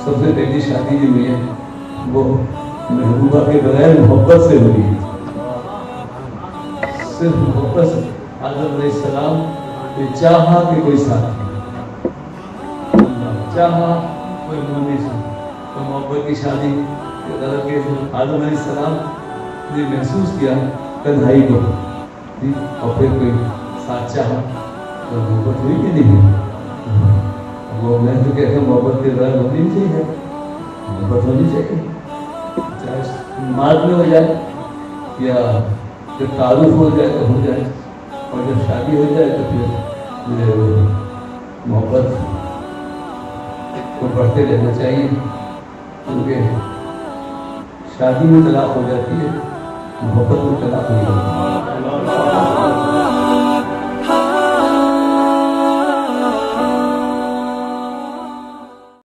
سب سے پہلی شادی جو ہوئی ہے وہ محبوبہ کے بغیر محبت سے ہوئی ہے، صرف محبت سے۔ آدم علیہ السلام نے چاہا کہ کوئی ساتھ چاہا کوئی مومن سے، تو محبت کی شادی کے آدم علیہ السلام نے محسوس کیا تنہائی کو، اور پھر کوئی ساتھ چاہا تو محبت ہوئی کہ نہیں ہوئی؟ وہ میں تو کہتا ہوں محبت کے بغیر ہونی نہیں چاہیے، محبت ہونی چاہیے، چاہے مات میں ہو جائے یا جب تعارف ہو جائے تو ہو جائے، اور جب شادی ہو جائے تو پھر محبت کو بڑھتے رہنا چاہیے، کیونکہ شادی میں طلاق ہو جاتی ہے، محبت میں طلاق نہیں ہوتی۔